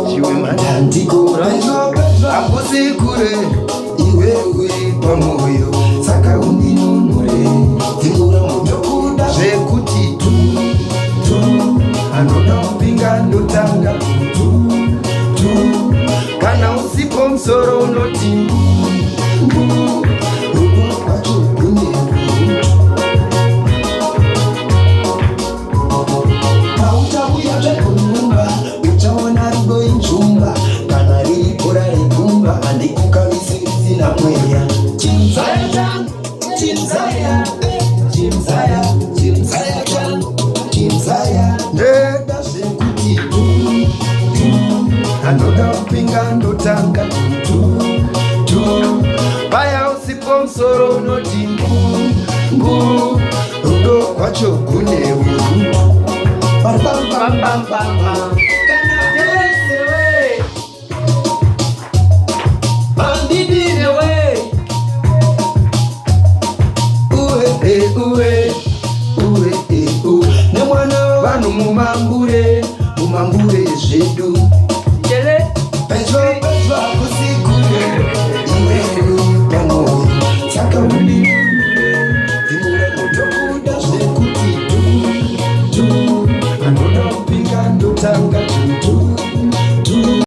Chiwe mandandikura akusikure iwe uri pamoyo saka undinunure tingura mutokuda zvekuti tu anoda kupinga ndotanga tu kana usipo msoro unoti rudo kwacho kune pauchabuya zvekunumba uchaona rudo injumba kana riri bhora regumba handikukavisisina mweya chimzaya changu chimzaya changu chimzaya ndeda zvekuti anoda kupinga ndotanga paya usipo msoro unoti mbu rudo kwacho kune uru nemwana vanhu mumambure zvedu